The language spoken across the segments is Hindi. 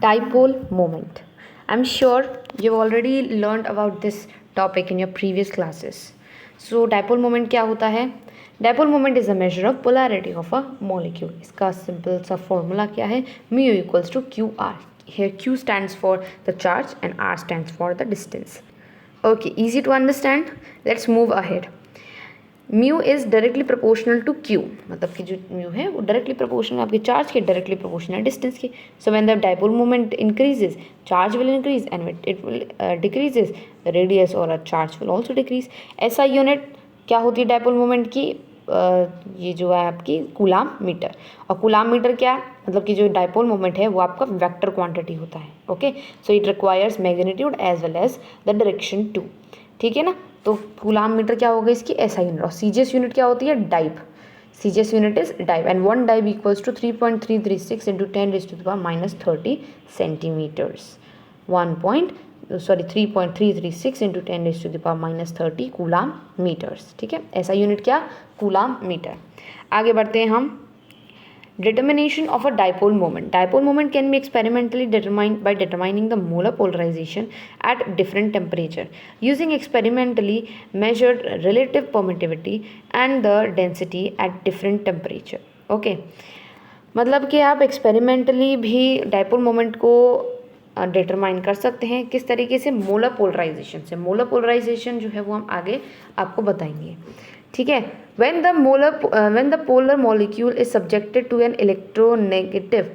Dipole moment. I'm sure you've already learned about this topic in your previous classes. So dipole moment क्या होता है? Dipole moment is a measure of polarity of a molecule. इसका simple सा formula क्या है? Mu equals to QR. Here Q stands for the charge and R stands for the distance. Okay, easy to understand. Let's move ahead. Mu is directly proportional to q, मतलब कि जो म्यू है वो डायरेक्टली प्रोपोर्शनल आपके चार्ज के, डायरेक्टली प्रोपोर्शनल डिस्टेंस की. So when the dipole moment increases, charge will increase and it will decreases, radius और चार्ज विल ऑल्सो डिक्रीज. ऐसा यूनिट क्या होती है डाइपोल मोमेंट की? ये जो है आपकी कूलाम मीटर. और कूलाम मीटर क्या है? मतलब कि जो डाइपोल मोमेंट है वो आपका वेक्टर क्वांटिटी होता है. Okay, so it requires magnitude as well as the direction too. ठीक है ना. तो कूलाम मीटर क्या होगा इसकी? ऐसा यूनिट. और सीजीएस यूनिट क्या होती है? Debye. CGS unit is debye and one debye equals to 3.336 into 10⁻³ centimetres. 3.336 into 10⁻³ coulomb metres. ठीक है, ऐसा यूनिट क्या? Coulomb metre. आगे बढ़ते हैं हम. Determination of a dipole moment. Dipole moment can be experimentally determined by determining the molar polarization at different temperature using experimentally measured relative permittivity and the density at different temperature. Okay, मतलब कि आप एक्सपेरिमेंटली भी डाइपोल मोमेंट को डिटरमाइन कर सकते हैं. किस तरीके से? मोलर पोलराइजेशन से. मोलर पोलराइजेशन जो है वो हम आगे आपको बताएंगे. ठीक है. when the polar molecule is subjected to an electronegative,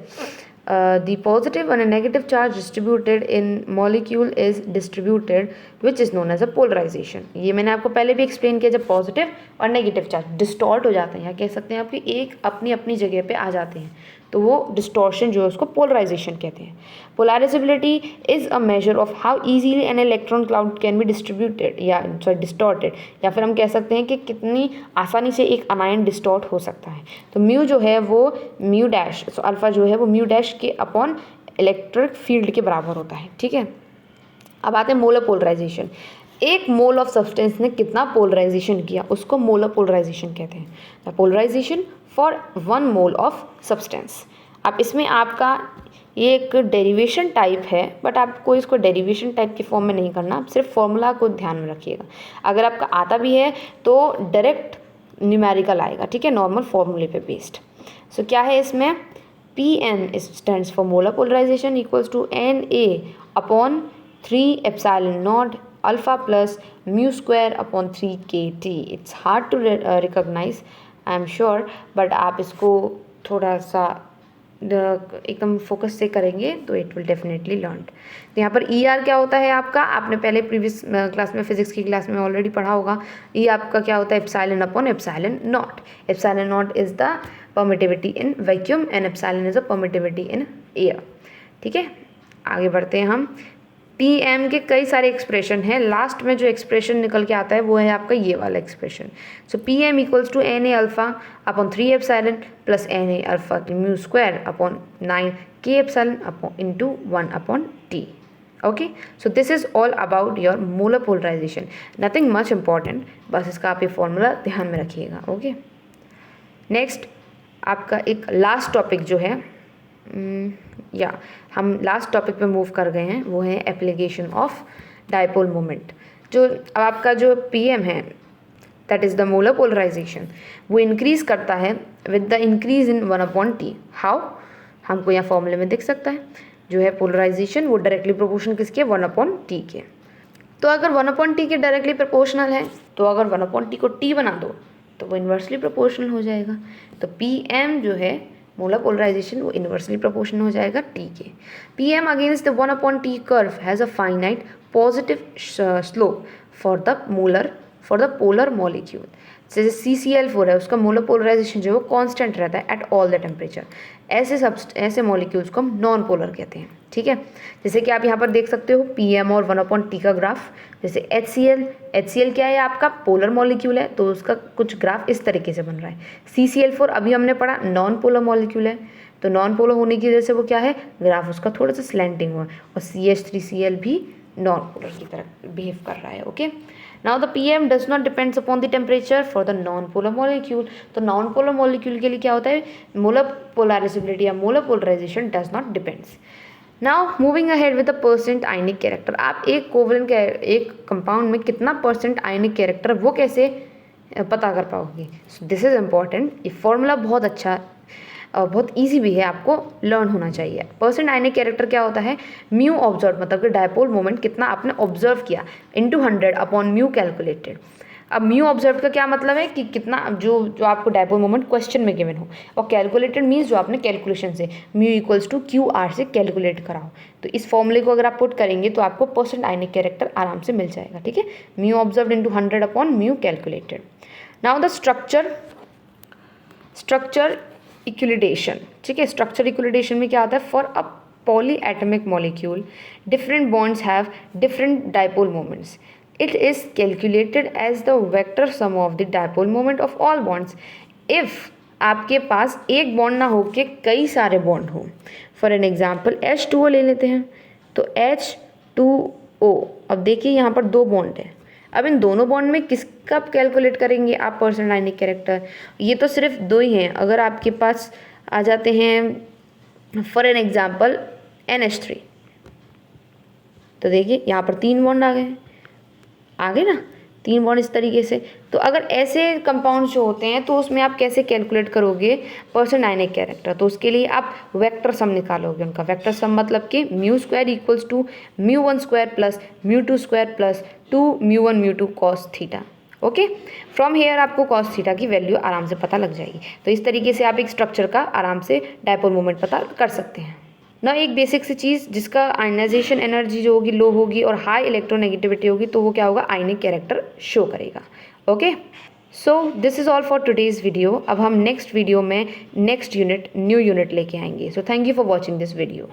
the positive and a negative charge distributed in molecule is distributed, which is known as a polarization. ये मैंने आपको पहले भी एक्सप्लेन किया. जब पॉजिटिव और नेगेटिव चार्ज डिस्टॉर्ट हो जाते हैं, या कह सकते हैं आपकी एक अपनी अपनी जगह पे आ जाते हैं, तो वो डिस्टॉर्शन जो है उसको पोलराइजेशन कहते हैं. Polarisability is a measure of how easily an electron cloud can be distributed या डिस्टॉर्टेड, या फिर हम कह सकते हैं कि कितनी आसानी से एक अनायन डिस्टॉर्ट हो सकता है. तो म्यू जो है वो म्यू डैश, सो अल्फा जो है वो म्यू डैश के अपॉन इलेक्ट्रिक फील्ड के बराबर होता है. ठीक है. अब आते हैं मोलर पोलराइजेशन. एक मोल ऑफ सब्सटेंस ने कितना पोलराइजेशन किया, उसको मोलर पोलराइजेशन कहते हैं. The polarization for 1 mole of substance. अब इसमें आपका ये एक डेरिवेशन टाइप है, बट आपको इसको डेरिवेशन टाइप के फॉर्म में नहीं करना, आप सिर्फ फॉर्मूला को ध्यान में रखिएगा. अगर आपका आता भी है तो डायरेक्ट न्यूमेरिकल आएगा. ठीक है, नॉर्मल फॉर्मूले पे बेस्ड. सो क्या है इसमें? PM stands for molar polarization equals to NA upon 3 epsilon naught alpha plus mu square upon 3 KT. It's hard to recognize, I am sure, but आप इसको थोड़ा सा एकदम फोकस से करेंगे तो इट विल डेफिनेटली लर्न. तो यहाँ पर ER क्या होता है आपका? आपने पहले प्रीवियस क्लास में, फिजिक्स की क्लास में ऑलरेडी पढ़ा होगा. E आपका क्या होता है? Epsilon upon epsilon not. Epsilon not is the permittivity in vacuum and epsilon is a permittivity in air. ठीक है, आगे बढ़ते हैं हम. PM के कई सारे एक्सप्रेशन हैं. लास्ट में जो एक्सप्रेशन निकल के आता है वो है आपका ये वाला expression. So PM equals to NA alpha upon 3 epsilon plus NA alpha की mu square upon 9 K epsilon upon into 1 upon T. Okay, so this is all about your molar polarization. Nothing much important, बस इसका आप ये फॉर्मूला ध्यान में रखिएगा. ओके, नेक्स्ट आपका एक लास्ट टॉपिक जो है, या हम लास्ट टॉपिक पे मूव कर गए हैं, वो है एप्लीकेशन ऑफ डाइपोल मोमेंट. जो अब आपका जो PM है, that is the molar polarization, वो इंक्रीज करता है with the increase in 1/T. How? हमको यहाँ फॉर्मूले में दिख सकता है. जो है पोलराइजेशन वो डायरेक्टली प्रोपोर्शनल किसके? 1/T के. तो अगर 1/T के डायरेक्टली प्रोपोर्शनल है, तो अगर 1/T को T बना दो तो वो इन्वर्सली प्रोपोर्शनल हो जाएगा. तो PM जो है मोलर पोलराइजेशन वो इन्वर्सली प्रोपोर्शनल हो जाएगा T के. PM against the 1/T curve has a finite positive slope for the polar molecule. जैसे CCl4 है, उसका मोलर पोलराइजेशन जो है वो कांस्टेंट रहता है एट ऑल द टेम्परेचर. ऐसे मॉलिक्यूल्स को हम नॉन पोलर कहते हैं. ठीक है, जैसे कि आप यहाँ पर देख सकते हो PM और 1/T का ग्राफ. जैसे HCl क्या है? आपका पोलर मॉलिक्यूल है, तो उसका कुछ ग्राफ इस तरीके से बन रहा है. CCl4 अभी हमने पढ़ा नॉन पोलर मॉलिक्यूल है, तो नॉन पोलर होने की वजह से वो क्या है? ग्राफ उसका थोड़ा सा स्लैंटिंग हुआ. और CH3Cl भी नॉन पोलर की तरह बिहेव कर रहा है. Okay, now the PM does not depends upon the temperature for the non polar molecule. तो नॉन पोलर मॉलिक्यूल के लिए क्या होता है? मोलर पोलराइजेबिलिटी या molar polarization does not depends. Now moving ahead with the percent ionic character, आप एक कोवलेंट एक कंपाउंड में कितना परसेंट आयनिक कैरेक्टर वो कैसे पता कर पाओगे। सो दिस इज़ इम्पॉर्टेंट, ये फॉर्मूला बहुत अच्छा और बहुत इजी भी है, आपको लर्न होना चाहिए। परसेंट आयनिक कैरेक्टर क्या होता है, म्यू ऑब्जर्व मतलब कि डायपोल मोमेंट कितना आपने ऑब्जर्व किया इंटू 100 अपॉन म्यू कैलकुलेटेड। अब म्यू ऑब्जर्व का क्या मतलब है कि कितना जो आपको डायपोल मोमेंट क्वेश्चन में गिवन हो, और कैलकुलेटेड मीन्स जो आपने कैलकुलेशन से mu equals to q r से कैलकुलेट करा हो। तो इस फॉर्मूले को अगर आप पुट करेंगे तो आपको परसेंट आयनिक कैरेक्टर आराम से मिल जाएगा। ठीक है, mu observe into 100 upon mu calculated. Now the structure elucidation. ठीक है, स्ट्रक्चर इक्विलिडेशन में क्या होता है, for a polyatomic molecule different bonds have different dipole moments, it is calculated as the vector sum of the dipole moment of all bonds if आपके पास एक बॉन्ड ना हो के कई सारे बॉन्ड हो। फॉर एन एग्जाम्पल H2O ले लेते हैं, तो H2O, अब देखिए यहाँ पर दो बॉन्ड है, अब इन दोनों बॉन्ड में किसका कैलकुलेट करेंगे आप परसेंट आयनिक कैरेक्टर, ये तो सिर्फ दो ही हैं। अगर आपके पास आ जाते हैं फॉर एन एग्जाम्पल NH3, तो देखिए यहाँ पर तीन बॉन्ड आ गए ना, तीन बॉन्ड इस तरीके से। तो अगर ऐसे कंपाउंड्स जो होते हैं तो उसमें आप कैसे कैलकुलेट करोगे परसेंट आयनिक कैरेक्टर, तो उसके लिए आप वेक्टर सम निकालोगे उनका। वेक्टर सम मतलब कि mu square equals to mu one square plus mu two square plus 2 mu one mu two cos theta. Okay, from here आपको कॉस थीटा की वैल्यू आराम से पता लग जाएगी। तो इस तरीके से आप एक स्ट्रक्चर का आराम से डायपोल मोमेंट पता कर सकते हैं ना। एक बेसिक सी चीज़, जिसका आयनाइजेशन एनर्जी जो होगी लो होगी और हाई इलेक्ट्रोनेगेटिविटी होगी, तो वो क्या होगा, आयनिक कैरेक्टर शो करेगा। Okay, so this is all for today's video. अब हम नेक्स्ट वीडियो में नेक्स्ट यूनिट न्यू यूनिट लेके आएंगे। So thank you for watching this video.